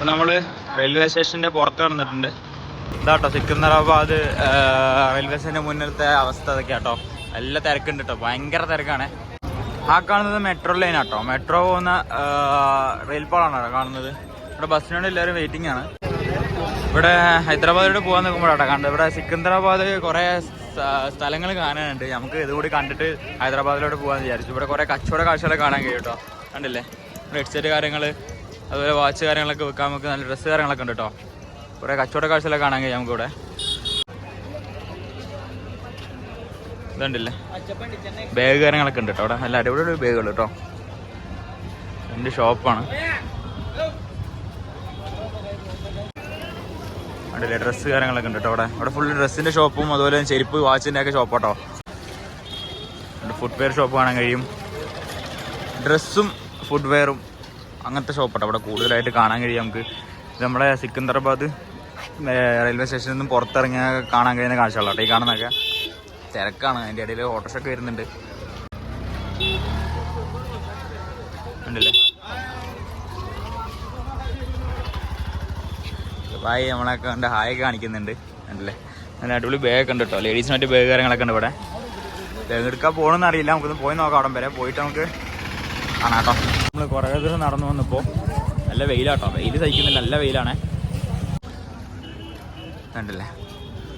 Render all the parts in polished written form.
നമ്മൾ റെയിൽവേ സ്റ്റേഷൻ്റെ പുറത്ത് നടന്നിട്ടുണ്ട്. ഇതാട്ടോ സിക്കന്ദരാബാദ് റെയിൽവേ സ്റ്റേഷൻ്റെ മുന്നിലത്തെ അവസ്ഥ അതൊക്കെ കേട്ടോ. നല്ല തിരക്കുണ്ട് കേട്ടോ, ഭയങ്കര തിരക്കാണ്. ആ കാണുന്നത് മെട്രോ ലൈനാട്ടോ, മെട്രോ പോകുന്ന റെയിൽ പാളാണ് കാണുന്നത്. ഇവിടെ ബസ്സിന് വേണ്ടി എല്ലാവരും വെയിറ്റിംഗ് ആണ്. ഇവിടെ ഹൈദരാബാദിലോട്ട് പോകാൻ നിൽക്കുമ്പോഴാട്ടോ കാണുന്നത്. ഇവിടെ സിക്കന്ദരാബാദ് കുറേ സ്ഥലങ്ങൾ കാണാനുണ്ട്. നമുക്ക് ഇതുകൂടി കണ്ടിട്ട് ഹൈദരാബാദിലോട്ട് പോകാമെന്ന് വിചാരിച്ചു. ഇവിടെ കുറേ കച്ചവട കാഴ്ചകളൊക്കെ കാണാൻ കഴിയും കേട്ടോ. കണ്ടില്ലേ, ഹെഡ്സെറ്റ് കാര്യങ്ങൾ, അതുപോലെ വാച്ച് കാര്യങ്ങളൊക്കെ വെക്കാൻ നമുക്ക് നല്ല ഡ്രസ്സ് കാര്യങ്ങളൊക്കെ ഉണ്ട് കേട്ടോ. കുറേ കച്ചവട കാഴ്ചകളൊക്കെ കാണാൻ കഴിയും നമുക്കിവിടെ. ഇതുണ്ടല്ലേ, ബാഗ് കാര്യങ്ങളൊക്കെ ഉണ്ട് കേട്ടോ. അവിടെ നല്ല അടിപൊളി ബാഗുകൾ കേട്ടോ. എൻ്റെ ഷോപ്പാണ്. അടിപൊളി ഡ്രസ്സ് കാര്യങ്ങളൊക്കെ ഉണ്ട് കേട്ടോ. അവിടെ ഫുൾ ഡ്രസ്സിൻ്റെ ഷോപ്പും അതുപോലെ ചെരുപ്പ് വാച്ചിൻ്റെ ഒക്കെ ഷോപ്പ് കേട്ടോ. ഫുട്വെയർ ഷോപ്പ് കാണാൻ കഴിയും. ഡ്രസ്സും ഫുട്വെയറും അങ്ങനത്തെ ഷോപ്പാട്ടോ അവിടെ കൂടുതലായിട്ട് കാണാൻ കഴിയും നമുക്ക്. ഇത് നമ്മുടെ സിക്കന്ദരാബാദ് റെയിൽവേ സ്റ്റേഷനിൽ നിന്നും പുറത്തിറങ്ങിയാൽ കാണാൻ കഴിയുന്ന കാഴ്ചകളാട്ടോ ഈ കാണുന്നതൊക്കെ. തിരക്കാണ്, അതിൻ്റെ ഇടയിൽ ഓട്ടോഷൊക്കെ വരുന്നുണ്ട്. ഉണ്ടല്ലേ ഹായ്, നമ്മളൊക്കെ കണ്ട് ഹായൊക്കെ കാണിക്കുന്നുണ്ട്. ഉണ്ടല്ലേ, നല്ല അടിപൊളി ബാഗൊക്കെ ഉണ്ട് കേട്ടോ. ലേഡീസിന് മറ്റു ബാഗ് കാര്യങ്ങളൊക്കെ ഉണ്ട് ഇവിടെ. ബാഗ് എടുക്കാൻ പോകണമെന്ന് അറിയില്ല, നമുക്കൊന്ന് പോയി നോക്കാം. അവിടെ വരെ പോയിട്ട് നമുക്ക് കാണാം കേട്ടോ. നമ്മൾ കുറേ ദിവസം നടന്നു വന്നപ്പോൾ നല്ല വെയിലാട്ടോ. വെയിൽ സഹിക്കുന്നില്ല, നല്ല വെയിലാണേ. കണ്ടില്ലേ,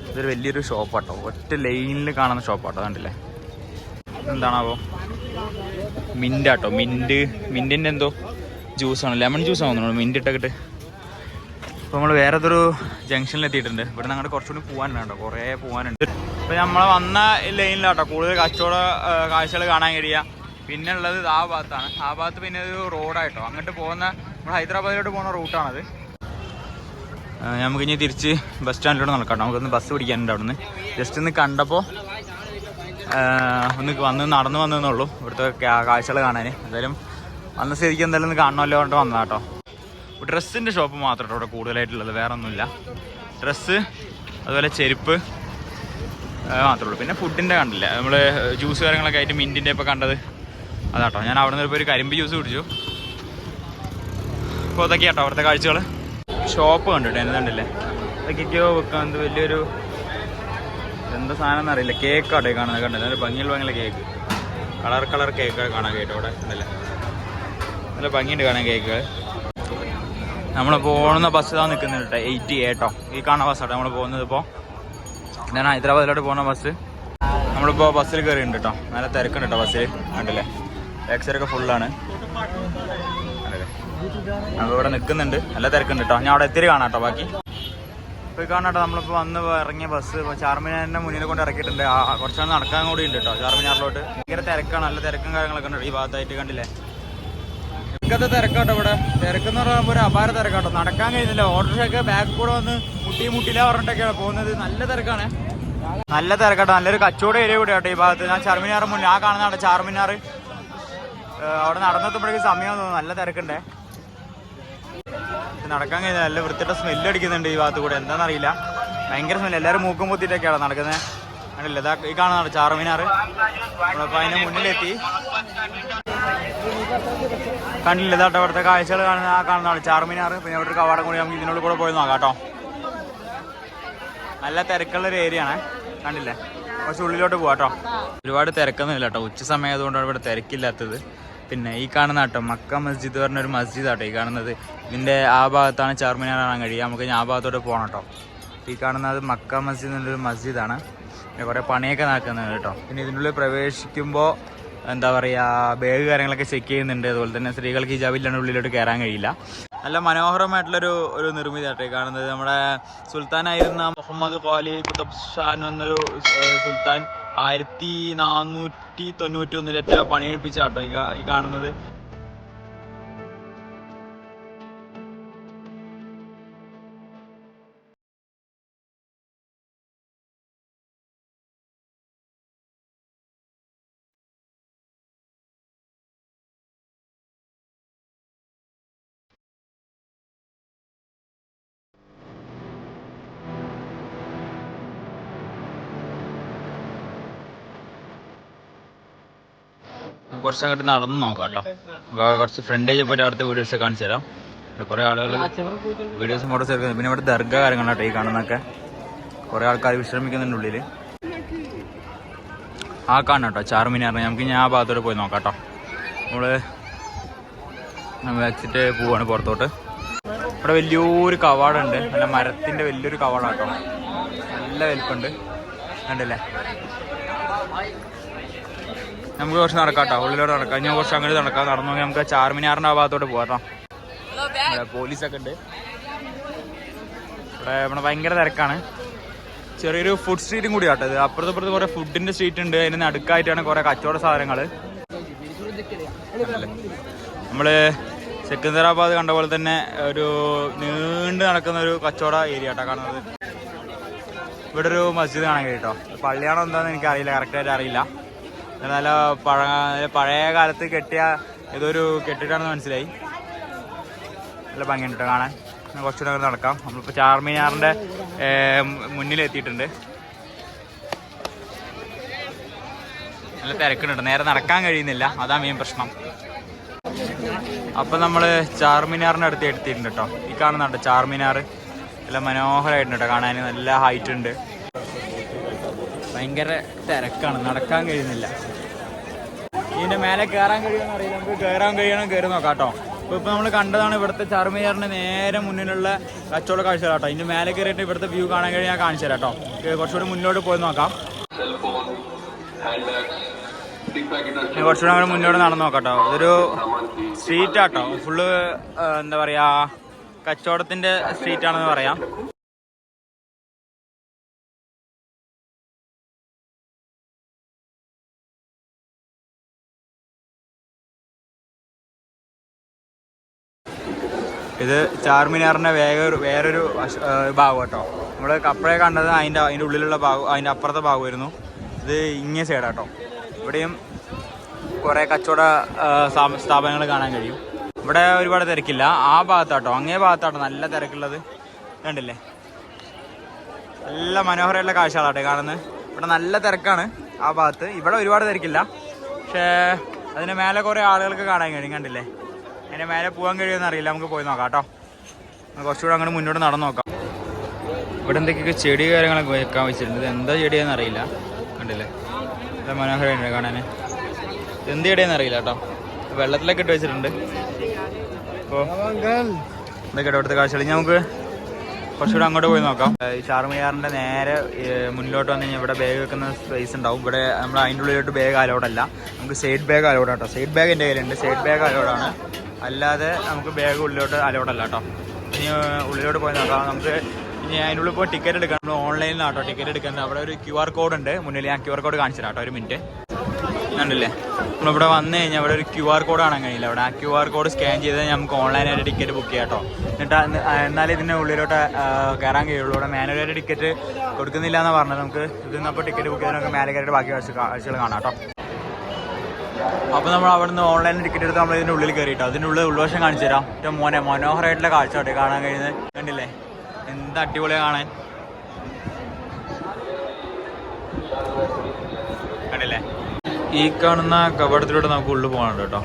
ഇതൊരു വലിയൊരു ഷോപ്പാട്ടോ, ഒറ്റ ലൈനിൽ കാണുന്ന ഷോപ്പാട്ടോ. കണ്ടില്ലേ, എന്താണാവോ, മിൻറ്റാട്ടോ, മിൻറ്റിൻ്റെ എന്തോ ജ്യൂസാണ്, ലെമൺ ജ്യൂസാണ് തോന്നുന്നു, മിൻറ്റ് ഇട്ടൊക്കെ. അപ്പോൾ നമ്മൾ വേറെ ഏതൊരു ജംഗ്ഷനിൽ എത്തിയിട്ടുണ്ട്. ഇവിടെ നിന്ന് അങ്ങോട്ട് കുറച്ചുകൂടി പോകാനുണ്ട് കേട്ടോ, കുറേ പോകാനുണ്ട്. ഇപ്പോൾ നമ്മൾ വന്ന ലൈനിലാട്ടോ കൂടുതൽ കച്ചവട കാഴ്ചകൾ കാണാൻ കഴിയുക. പിന്നെ ഉള്ളത് ആ ഭാഗത്താണ്. ആ ഭാഗത്ത് പിന്നെ ഒരു റോഡായിട്ടോ, അങ്ങോട്ട് പോകുന്ന നമ്മൾ ഹൈദരാബാദിലോട്ട് പോകുന്ന റൂട്ടാണത്. നമുക്കിനി തിരിച്ച് ബസ് സ്റ്റാൻഡിലോട്ട് നടക്കാം. നമുക്കൊന്ന് ബസ് പിടിക്കാനുണ്ട്. അവിടെ നിന്ന് ജസ്റ്റ് ഒന്ന് കണ്ടപ്പോൾ ഒന്ന് നടന്നു വന്നതെന്നുള്ളൂ ഇവിടുത്തെ കാഴ്ചകൾ കാണാൻ. എന്തായാലും വന്ന സ്ഥിതിക്ക് എന്തായാലും ഒന്ന് കാണണമല്ലോ കൊണ്ട് വന്നതാട്ടോ. ഡ്രസ്സിൻ്റെ ഷോപ്പ് മാത്രം ഇവിടെ കൂടുതലായിട്ടുള്ളത്, വേറെ ഒന്നുമില്ല. ഡ്രസ്സ് അതുപോലെ ചെരുപ്പ് മാത്രമേ ഉള്ളൂ. പിന്നെ ഫുഡിൻ്റെ കണ്ടില്ല, നമ്മൾ ജ്യൂസ് കാര്യങ്ങളൊക്കെ ആയിട്ട് മിൻറ്റിൻ്റെ ഇപ്പോൾ കണ്ടത് അതാട്ടോ. ഞാൻ അവിടെ നിന്ന് ഇപ്പോൾ ഒരു കരിമ്പ് ജ്യൂസ് കുടിച്ചു. അപ്പോൾ അതൊക്കെ കേട്ടോ അവിടുത്തെ കാഴ്ചകൾ. ഷോപ്പ് കണ്ടിട്ട് എന്തുണ്ടല്ലേ, അതൊക്കെയോ വെക്കാൻ വലിയൊരു എന്താ സാധനം എന്നറിയില്ല. കേക്കാട്ടോ കാണുന്നത്. കണ്ടത് നല്ല ഭംഗിയുള്ള കേക്ക്, കളർ കേക്ക് കാണാൻ കേട്ടോ അവിടെ. ഉണ്ടല്ലേ, നല്ല ഭംഗിയുണ്ട് കാണാൻ കേക്ക്. നമ്മൾ പോകുന്ന ബസ് ഇതാ നിൽക്കുന്നുണ്ട് കേട്ടോ, 80A കേട്ടോ. ഈ കാണുന്ന ബസ്സാട്ടോ നമ്മൾ പോകുന്നത്. ഇപ്പോൾ ഞാൻ ഹൈദരാബാദിലോട്ട് പോകുന്ന ബസ്. നമ്മളിപ്പോൾ ബസ്സിൽ കയറിയിട്ടുണ്ട് കേട്ടോ. നല്ല തിരക്കുണ്ട് കേട്ടോ ബസ്സിൽ. കണ്ടില്ലേ, ബാക്സൈഡൊക്കെ ഫുള്ളാണ്. കണ്ടില്ലേ, നമ്മൾ ഇവിടെ നിൽക്കുന്നുണ്ട്, നല്ല തിരക്കുണ്ട് കേട്ടോ. ഞാൻ അവിടെ എത്തിരി കാണാം കേട്ടോ ബാക്കി. ഇപ്പോൾ ഈ കാണാം കേട്ടോ, നമ്മളിപ്പോൾ വന്ന് ഇറങ്ങിയ ബസ് ഇപ്പോൾ ചാർമിനാറിൻ്റെ മുന്നിൽ കൊണ്ട് ഇറക്കിയിട്ടുണ്ട്. കുറച്ചാണ് നടക്കാൻ കൂടി ഉണ്ട് കേട്ടോ ചാർമിനാറിലോട്ട്. ഭയങ്കര തിരക്കാണ്, നല്ല തിരക്കും കാര്യങ്ങളൊക്കെ ഉണ്ട് ഈ ഭാഗത്തായിട്ട്. കണ്ടില്ലേ, ഇങ്ങനത്തെ തിരക്കാട്ടോ ഇവിടെ. തിരക്കെന്ന് പറയുമ്പോൾ ഒരു അപാര തിരക്കാട്ടോ, നടക്കാൻ കഴിയുന്നില്ല. ഓട്ടോറിക്ഷയൊക്കെ ബാക്ക് കൂടെ വന്ന് മുട്ടിയില്ല പറഞ്ഞിട്ടൊക്കെയാണ് പോകുന്നത്. നല്ല തിരക്കാണ്, നല്ല തിരക്കാട്ടോ. നല്ലൊരു കച്ചവട ഏരിയ കൂടെ ആട്ടോ ഈ ഭാഗത്ത്. ഞാൻ ചാർമിനാർ മുന്നേ ആ കാണുന്നതാണ് ചാർമിനാർ. അവിടെ നടന്നെത്തുമ്പോഴേക്കും സമയം തോന്നുന്നു, നല്ല തിരക്കുണ്ടേ. നടക്കാൻ കഴിയുന്നില്ല, നല്ല വൃത്തിയുടെ സ്മെല്ല് അടിക്കുന്നുണ്ട് ഈ ഭാഗത്ത് കൂടെ. എന്താണെന്നറിയില്ല, ഭയങ്കര സ്മെല്ല്. എല്ലാവരും മൂക്കും പൊത്തിയിട്ടൊക്കെയാണ് നടക്കുന്നത്. കണ്ടില്ല, ഇതാ ഈ കാണുന്നതാണ് ചാർമിനാർ. നമ്മളപ്പോൾ അതിൻ്റെ മുന്നിലെത്തി. കണ്ടില്ല, ഇതാട്ടോ അവിടുത്തെ കാഴ്ചകൾ കാണുന്നതാണ് ചാർമിനാർ. പിന്നെ അവിടെ ഒരു കവാടം കൂടി നമുക്ക് ഇതിനുള്ളിൽ കൂടെ പോയി നോക്കാം കേട്ടോ. നല്ല തിരക്കുള്ളൊരു ഏരിയ ആണ്. കണ്ടില്ലേ, കുറച്ച് ഉള്ളിലോട്ട് പോകാം കേട്ടോ. ഒരുപാട് തിരക്കൊന്നുമില്ല കേട്ടോ, ഉച്ച സമയം ആയതുകൊണ്ടാണ് ഇവിടെ തിരക്കില്ലാത്തത്. പിന്നെ ഈ കാണുന്ന കേട്ടോ മക്ക മസ്ജിദ് പറഞ്ഞൊരു മസ്ജിദ് ആട്ടോ ഈ കാണുന്നത്. ഇതിൻ്റെ ആ ഭാഗത്താണ് ചാർമിനാർ കാണാൻ കഴിയുക. നമുക്ക് ആ ഭാഗത്തോട്ട് പോകണം കേട്ടോ. ഈ കാണുന്നത് മക്ക മസ്ജിദ് എന്നുള്ളൊരു മസ്ജിദാണ്. പിന്നെ കുറേ പണിയൊക്കെ നടക്കുന്നത് കേട്ടോ. പിന്നെ ഇതിനുള്ളിൽ പ്രവേശിക്കുമ്പോൾ എന്താ പറയുക, ബാഗ് കാര്യങ്ങളൊക്കെ ചെക്ക് ചെയ്യുന്നുണ്ട്. അതുപോലെ തന്നെ സ്ത്രീകൾക്ക് ഹിജാബില്ലാണ്ട് ഉള്ളിലോട്ട് കയറാൻ കഴിയില്ല. നല്ല മനോഹരമായിട്ടുള്ളൊരു നിർമ്മിതി ആട്ടെ കാണുന്നത്. നമ്മുടെ സുൽത്താനായിരുന്ന മുഹമ്മദ് ഖാലി ഖുതബ് ഷാ എന്നൊരു സുൽത്താൻ 1491 പണിയെടുപ്പിച്ചാട്ടോ ഈ കാണുന്നത്. കുറച്ച് അങ്ങോട്ട് നടന്ന് നോക്കാം കേട്ടോ. കുറച്ച് ഫ്രണ്ടേജ് പോയിട്ട് അവിടുത്തെ വീഡിയോസ് കാണിച്ചു തരാം. കുറേ ആളുകൾ വീഡിയോസും ഫോട്ടോസ് എടുക്കുന്നത്. പിന്നെ ഇവിടെ ദർഗ കാര്യങ്ങളാട്ടോ ഈ കാണുന്നതൊക്കെ. കുറേ ആൾക്കാർ വിശ്രമിക്കുന്നുണ്ട് ഉള്ളിൽ. ആ കാണണം കേട്ടോ ചാർമിനാറിന്. നമുക്ക് ഞാൻ ആ ഭാഗത്തോട്ട് പോയി നോക്കാം കേട്ടോ. നമ്മൾ വെച്ചിട്ട് പോവാണ് പുറത്തോട്ട്. ഇവിടെ വലിയൊരു കവാടമുണ്ട്, നല്ല മരത്തിൻ്റെ വലിയൊരു കവാടാട്ടോ, നല്ല വലിപ്പുണ്ട്, കണ്ടില്ലേ. നമുക്ക് കുറച്ച് നടക്കാം കേട്ടോ, ഉള്ളിലോട്ട് നടക്കാം. ഞാൻ കുറച്ച് അങ്ങോട്ട് നടക്കാം. നടന്നു നോക്കി നമുക്ക് ചാർമിനാറിൻ്റെ ആ ഭാഗത്തോട്ട് പോകാം കേട്ടോ. പോലീസൊക്കെ ഉണ്ട് ഇവിടെ. ഇവിടെ ഭയങ്കര തിരക്കാണ്. ചെറിയൊരു ഫുഡ് സ്ട്രീറ്റും കൂടി ആട്ടോ ഇത്. അപ്പുറത്തപ്പുറത്ത് കുറേ ഫുഡിൻ്റെ സ്ട്രീറ്റ് ഉണ്ട്. അതിന് നടുക്കായിട്ടാണ് കുറേ കച്ചവട സാധനങ്ങൾ. നമ്മൾ സെക്കന്ദരാബാദ് കണ്ട പോലെ തന്നെ ഒരു നീണ്ട് നടക്കുന്ന ഒരു കച്ചവട ഏരിയ ആട്ടോ കാണുന്നത്. ഇവിടെ ഒരു മസ്ജിദ് കാണാൻ കഴിയും കേട്ടോ. പള്ളിയാണോ എന്താണെന്ന് എനിക്കറിയില്ല, കറക്റ്റായിട്ട് അറിയില്ല. നല്ല പഴയ കാലത്ത് കെട്ടിയ ഏതൊരു കെട്ടിട്ടാണെന്ന് മനസ്സിലായി. നല്ല ഭംഗിയുണ്ട് കേട്ടോ കാണാൻ. കുറച്ചുകൂടെ നടക്കാം. നമ്മളിപ്പോൾ ചാർമിനാറിൻ്റെ മുന്നിലെത്തിയിട്ടുണ്ട്. നല്ല തിരക്കുന്നുണ്ട്, നേരെ നടക്കാൻ കഴിയുന്നില്ല, അതാ മെയിൻ പ്രശ്നം. അപ്പം നമ്മൾ ചാർമിനാറിൻ്റെ അടുത്ത് എത്തിയിട്ടുണ്ട് കേട്ടോ. ഈ കാണുന്നുണ്ട് ചാർമിനാർ. നല്ല മനോഹരമായിട്ടുണ്ട് കേട്ടോ കാണാൻ. നല്ല ഹൈറ്റ് ഉണ്ട്. ഭയങ്കര തിരക്കാണ്, നടക്കാൻ കഴിയുന്നില്ല. ഇതിൻ്റെ മേലെ കയറാൻ കഴിയുമെന്ന് അറിയില്ല. നമുക്ക് കയറാൻ കഴിയണം, കയറി നോക്കാം കേട്ടോ. ഇപ്പോൾ നമ്മൾ കണ്ടതാണ് ഇവിടുത്തെ ചാർമിനാറിൻ്റെ നേരെ മുന്നിലുള്ള കച്ചവട കാഴ്ച കേട്ടോ. ഇതിൻ്റെ മേലെ കയറിയിട്ട് ഇവിടുത്തെ വ്യൂ കാണാൻ കഴിയും. ഞാൻ കാണിച്ചു തരാം കേട്ടോ. കുറച്ചുകൂടി മുന്നോട്ട് പോയി നോക്കാം. കുറച്ചുകൂടെ അങ്ങോട്ട് മുന്നോട്ട് നടന്നു നോക്കാം കേട്ടോ. ഇതൊരു സ്ട്രീറ്റാട്ടോ, ഫുള്ള് എന്താ പറയുക, കച്ചവടത്തിൻ്റെ സ്ട്രീറ്റാണെന്ന് പറയാം. ഇത് ചാർമിനാറിൻ്റെ വേറൊരു ഭാഗം കേട്ടോ. നമ്മൾ കപ്പഴേ കണ്ടത് അതിൻ്റെ ഉള്ളിലുള്ള ഭാഗം, അതിൻ്റെ അപ്പുറത്തെ ഭാഗമായിരുന്നു. ഇത് ഇങ്ങേ സൈഡാട്ടോ. ഇവിടെയും കുറേ കച്ചവട സ്ഥാപനങ്ങൾ കാണാൻ കഴിയും. ഇവിടെ ഒരുപാട് തിരക്കില്ല. ആ ഭാഗത്താട്ടോ, അങ്ങേ ഭാഗത്താട്ടോ നല്ല തിരക്കുള്ളത്. കണ്ടില്ലേ, നല്ല മനോഹരമുള്ള കാഴ്ചകളാട്ടെ കാണുന്നത്. ഇവിടെ നല്ല തിരക്കാണ് ആ ഭാഗത്ത്. ഇവിടെ ഒരുപാട് തിരക്കില്ല, പക്ഷേ അതിന് മേലെ കുറേ ആളുകൾക്ക് കാണാൻ കഴിയും. കണ്ടില്ലേ, അതിൻ്റെ മേലെ പോകാൻ കഴിയുമെന്ന് അറിയില്ല. നമുക്ക് പോയി നോക്കാം കേട്ടോ. കുറച്ചുകൂടെ അങ്ങോട്ട് മുന്നോട്ട് നടന്നു നോക്കാം. ഇവിടെ എന്തൊക്കെയൊക്കെ ചെടി കാര്യങ്ങളൊക്കെ വെക്കാൻ വെച്ചിട്ടുണ്ട്. ഇത് എന്താ ചെടിയാണെന്ന് അറിയില്ല. കണ്ടില്ലേ, നല്ല മനോഹരമായിട്ടുണ്ട് കാണാൻ. എന്ത് ചെടിയാണെന്ന് അറിയില്ല കേട്ടോ. വെള്ളത്തിലൊക്കെ ഇട്ട് വെച്ചിട്ടുണ്ട്. അപ്പോൾ ഇതൊക്കെ ഇവിടുത്തെ കാഴ്ചകൾ. നമുക്ക് കുറച്ചുകൂടെ അങ്ങോട്ട് പോയി നോക്കാം. ഈ ചാർമിനാറിൻ്റെ നേരെ മുന്നിലോട്ട് വന്നു കഴിഞ്ഞാൽ ഇവിടെ ബാഗ് വെക്കുന്ന സ്പേസ് ഉണ്ടാവും. ഇവിടെ നമ്മൾ അതിൻ്റെ ഉള്ളിലോട്ട് ബാഗ് അലൗഡല്ല. നമുക്ക് സൈഡ് ബാഗ് അലൗഡ് കേട്ടോ. സൈഡ് ബാഗ് എൻ്റെ കയ്യിലുണ്ട്. സൈഡ് ബാഗ് അലൗഡാണ്, അല്ലാതെ നമുക്ക് ബാഗ് ഉള്ളിലോട്ട് അലൗഡല്ല കേട്ടോ. ഇനി ഉള്ളിലോട്ട് പോയി നോക്കാം. നമുക്ക് ഇനി അതിൻ്റെ ഉള്ളിൽ പോയി ടിക്കറ്റ് എടുക്കാം. നമ്മൾ ഓൺലൈനിലാട്ടോ ടിക്കറ്റ് എടുക്കുന്നത്. അവിടെ ഒരു QR കോഡ് ഉണ്ട് മുന്നിൽ. ഞാൻ QR കോഡ് കാണിച്ചു തരാം കേട്ടോ, ഒരു മിനിറ്റ്. കണ്ടില്ലേ, നമ്മളിവിടെ വന്നു കഴിഞ്ഞാൽ ഇവിടെ ഒരു QR കോഡ് കാണാൻ കഴിയില്ല. അവിടെ ആ QR കോഡ് സ്കാൻ ചെയ്താൽ നമുക്ക് ഓൺലൈനായിട്ട് ടിക്കറ്റ് ബുക്ക് ചെയ്യാം കേട്ടോ. എന്നിട്ട് എന്നാലേ ഇതിൻ്റെ ഉള്ളിലോട്ട് കയറാൻ കഴിയുള്ളൂ. ഇവിടെ മാനുവലായിട്ട് ടിക്കറ്റ് കൊടുക്കുന്നില്ല എന്നാണ് പറഞ്ഞത്. നമുക്ക് ഇതിൽ നിന്നപ്പോൾ ടിക്കറ്റ് ബുക്ക് ചെയ്താൽ നമുക്ക് മേലെ കയറിയിട്ട് ബാക്കി കാഴ്ചകൾ കാണാം കേട്ടോ. അപ്പോൾ നമ്മൾ അവിടെ നിന്ന് ഓൺലൈനിൽ ടിക്കറ്റ് എടുത്ത് നമ്മൾ ഇതിൻ്റെ ഉള്ളിൽ കയറിയിട്ടോ. അതിൻ്റെ ഉള്ളിൽ ഉൾവശം കാണിച്ചു തരാം. ഏറ്റവും മനോഹരമായിട്ടുള്ള കാഴ്ച കേട്ടോ കാണാൻ കഴിയുന്നത്. കണ്ടില്ലേ, എന്താ അടിപൊളിയാണ് കാണാൻ. കണ്ടില്ലേ, ഈ കാണുന്ന കവാടത്തിലൂടെ നമുക്ക് ഉള്ളിൽ പോകാനുണ്ട് കേട്ടോ.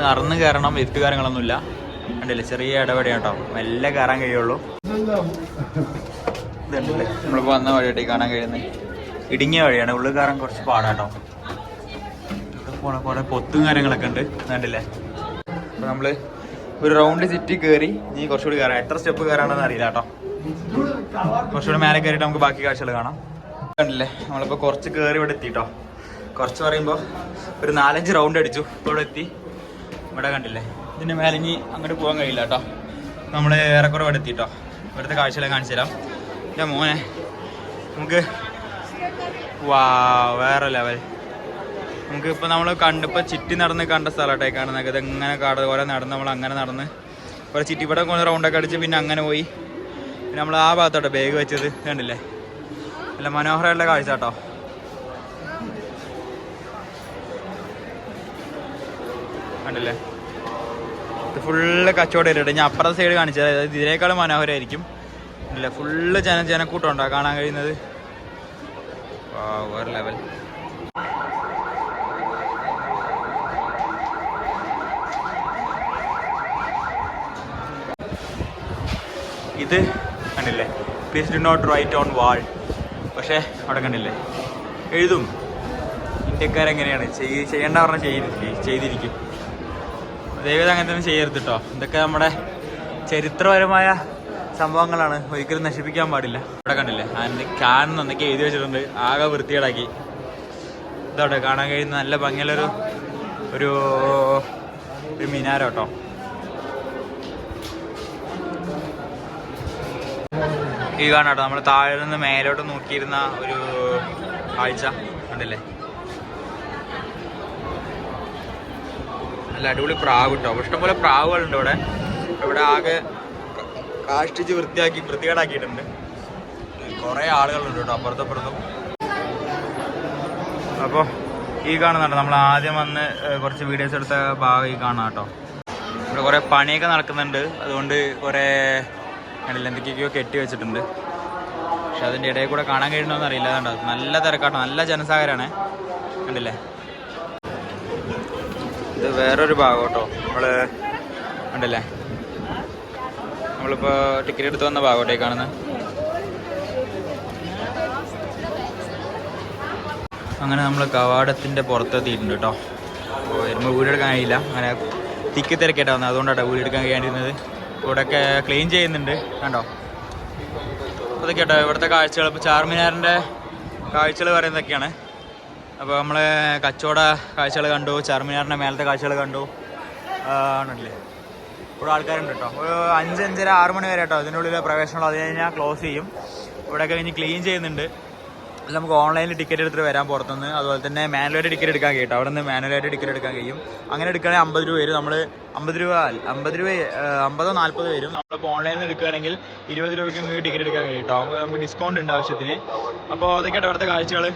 നടന്ന് കയറണം, ലിഫ്റ്റ് കാര്യങ്ങളൊന്നുമില്ല. കണ്ടില്ലേ, ചെറിയ ഇടപെടിയാണ് കേട്ടോ. മെല്ലെ കയറാൻ കഴിയുള്ളൂ. ഇതുണ്ടല്ലേ നമ്മളിപ്പോൾ വന്ന വഴിയായിട്ട് കാണാൻ കഴിയുന്നത്. ഇടുങ്ങിയ വഴിയാണ്, ഉള്ളിൽ കയറാൻ കുറച്ച് പാടാട്ടോ. ഇവിടെ കുറേ പൊത്തും കാര്യങ്ങളൊക്കെ ഉണ്ട്. കണ്ടില്ലേ, അപ്പോൾ നമ്മൾ ഒരു റൗണ്ട് ചുറ്റി കയറി ഇനി കുറച്ചുകൂടി കയറാം. എത്ര സ്റ്റെപ്പ് കയറാണെന്ന് അറിയില്ല കേട്ടോ. കുറച്ചുകൂടി മേലെ കയറിയിട്ട് നമുക്ക് ബാക്കി കാഴ്ചകൾ കാണാം. കണ്ടില്ലേ, നമ്മളിപ്പോൾ കുറച്ച് കയറി ഇവിടെ എത്തിട്ടോ. കുറച്ച് പറയുമ്പോൾ ഒരു 4-5 റൗണ്ട് അടിച്ചു. ഇപ്പോൾ ഇവിടെ എത്തി. ഇവിടെ കണ്ടില്ലേ, ഇതിൻ്റെ മേലെ ഇനി അങ്ങോട്ട് പോകാൻ കഴിയില്ല കേട്ടോ. നമ്മൾ ഏറെക്കുറെ ഇവിടെ എത്തിട്ടോ. ഇവിടുത്തെ കാഴ്ചകളെ കാണിച്ചു തരാം. എൻ്റെ മോനെ, നമുക്ക് വേറെ ലെവൽ. നമുക്ക് ഇപ്പോൾ നമ്മൾ കണ്ടിപ്പോൾ ചുറ്റി നടന്ന് കണ്ട സ്ഥലമായിട്ടേ കാണുന്നത്. ഇതെങ്ങനെ കുറേ നടന്ന് നമ്മൾ അങ്ങനെ നടന്ന് കുറേ ചുറ്റി ഇവിടെ കുറേ റൗണ്ടൊക്കെ അടിച്ച് പിന്നെ അങ്ങനെ പോയി. പിന്നെ നമ്മൾ ആ ഭാഗത്തോട്ടെ ബാഗ് വെച്ചത്. കണ്ടില്ലേ, നല്ല മനോഹരമുള്ള കാഴ്ച കേട്ടോ. കണ്ടില്ലേ, ഇത് ഫുള്ള് കച്ചവടം ഏരിയ. ഞാൻ അപ്പുറത്തെ സൈഡ് കാണിച്ചത്, അതായത് ഇതിനേക്കാളും മനോഹരമായിരിക്കും. ഇല്ല, ഫുള്ള് ജനക്കൂട്ടം ഉണ്ടോ കാണാൻ കഴിയുന്നത്. വേറെ ലെവൽ. ഇത് കണ്ടില്ലേ, please do not write on wall. പക്ഷേ അവിടെ കണ്ടില്ലേ എഴുതും. ഇന്ത്യക്കാരെങ്ങനെയാണ് ചെയ്യേണ്ട പറഞ്ഞാൽ ചെയ്തിരിക്കും. ദൈവം അങ്ങനെ തന്നെ ചെയ്യരുത് കേട്ടോ. ഇതൊക്കെ നമ്മുടെ ചരിത്രപരമായ സംഭവങ്ങളാണ്, ഒരിക്കലും നശിപ്പിക്കാൻ പാടില്ല. ഇവിടെ കണ്ടില്ലേ അതിന് കാണുന്ന എന്തൊക്കെ എഴുതി വെച്ചിട്ടുണ്ട്, ആകെ വൃത്തികേടാക്കി. ഇതോടെ കാണാൻ കഴിയുന്ന നല്ല ഭംഗിയുള്ളൊരു ഒരു മിനാരം കേട്ടോ. ഈ കാണാട്ടോ നമ്മൾ താഴെ നിന്ന് മേലോട്ട് നോക്കിയിരുന്ന ഒരു കാഴ്ച കണ്ടില്ലേ. നല്ല അടിപൊളി പ്രാവ് കേട്ടോ. ഇഷ്ടംപോലെ പ്രാവുകളുണ്ട് ഇവിടെ. ഇവിടെ ആകെ കാഷ്ടിച്ച് വൃത്തികേടാക്കിയിട്ടുണ്ട്. കുറേ ആളുകളുണ്ട് കേട്ടോ അപ്പുറത്തപ്പുറത്തും. അപ്പോൾ ഈ കാണുന്നുണ്ട് നമ്മൾ ആദ്യം വന്ന് കുറച്ച് വീഡിയോസ് എടുത്ത ഭാഗം ഈ കാണാം കേട്ടോ. ഇവിടെ കുറേ പണിയൊക്കെ നടക്കുന്നുണ്ട്, അതുകൊണ്ട് കുറേ കണ്ടില്ല എന്തൊക്കെയൊക്കെയോ കെട്ടി വെച്ചിട്ടുണ്ട്. പക്ഷെ അതിൻ്റെ ഇടയിൽ കൂടെ കാണാൻ കഴിയണമെന്ന് അറിയില്ല. കണ്ടോ നല്ല തിരക്കാട്ടോ, നല്ല ജനസാഗരമാണ് കണ്ടില്ലേ. ഇത് വേറൊരു ഭാഗം കേട്ടോ. കണ്ടില്ലേ നമ്മളിപ്പോൾ ടിക്കറ്റ് എടുത്ത് വന്ന ഭാഗോട്ടേ കാണുന്നത്. അങ്ങനെ നമ്മൾ കവാടത്തിൻ്റെ പുറത്തെത്തിയിട്ടുണ്ട് കേട്ടോ. അപ്പോൾ വരുമ്പോൾ വീടെടുക്കാൻ കഴിയില്ല, അങ്ങനെ തിക്കി തിരക്കേട്ടാ വന്നത്, അതുകൊണ്ടാട്ടോ വീടെടുക്കാൻ കഴിയാണ്ടിരുന്നത്. ഇവിടെയൊക്കെ ക്ലീൻ ചെയ്യുന്നുണ്ട് കണ്ടോ. അതൊക്കെ കേട്ടോ ഇവിടുത്തെ കാഴ്ചകൾ. ഇപ്പോൾ ചാർമിനാറിൻ്റെ കാഴ്ചകൾ പറയുന്നതൊക്കെയാണ്. അപ്പോൾ നമ്മൾ കച്ചവട കാഴ്ചകൾ കണ്ടു, ചാർമിനാറിൻ്റെ മേലത്തെ കാഴ്ചകൾ കണ്ടു. ആണല്ലേ ഇവിടെ ആൾക്കാരുണ്ട് കേട്ടോ. ഒരു 5, 5:30, 6 മണി വരെ കേട്ടോ ഇതിൻ്റെ ഉള്ളിൽ പ്രവേശനമുള്ളൂ. അത് കഴിഞ്ഞാൽ ക്ലോസ് ചെയ്യും. ഇവിടെയൊക്കെ കഴിഞ്ഞ് ക്ലീൻ ചെയ്യുന്നുണ്ട്. നമുക്ക് ഓൺലൈനിൽ ടിക്കറ്റ് എടുത്തിട്ട് വരാൻ പുറത്തുനിന്ന്. അതുപോലെ തന്നെ മാനുവലായിട്ട് ടിക്കറ്റ് എടുക്കാൻ കഴിയും. അവിടെ നിന്ന് മാനുവലായിട്ട് ടിക്കറ്റ് എടുക്കാൻ കഴിയും. അങ്ങനെ എടുക്കുകയാണെങ്കിൽ 50 രൂപ വരും. നമ്മൾ 50 രൂപ 50 40 വരും. നമ്മളിപ്പോൾ ഓൺലൈനിൽ എടുക്കുകയാണെങ്കിൽ 20 രൂപയ്ക്ക് നിങ്ങൾക്ക് ടിക്കറ്റ് എടുക്കാൻ കഴിയും കേട്ടോ. നമുക്ക് ഡിസ്കൗണ്ട് ഉണ്ട് ആവശ്യത്തിന്. അപ്പോൾ അതൊക്കെയായിട്ട് അവിടുത്തെ കാഴ്ചകൾ.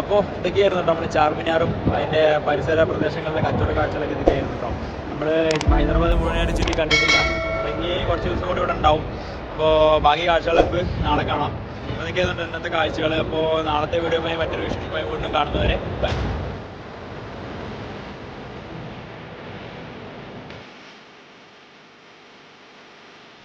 അപ്പോൾ ഇതൊക്കെയായിരുന്നു കേട്ടോ നമ്മൾ ചാർമിനാറും അതിൻ്റെ പരിസര പ്രദേശങ്ങളിലെ കച്ചവട കാഴ്ചകളൊക്കെ ഇതൊക്കെയായിരുന്നു കേട്ടോ. നമ്മൾ ഹൈദരാബാദ് മുഴുവനായിട്ട് ചുറ്റി കണ്ടിട്ടില്ല. അപ്പോൾ ഇനി കുറച്ച് ദിവസം കൂടി ഇവിടെ ഉണ്ടാവും. അപ്പോൾ ബാക്കി കാഴ്ചകളൊക്കെ നാളെ കാണാം. അതൊക്കെയായിരുന്നു ഇന്നത്തെ കാഴ്ചകൾ. അപ്പോൾ നാളത്തെ വീഡിയോയുമായി മറ്റൊരു വിശേഷമായി വീണ്ടും കാണുന്നവരെ ബൈ.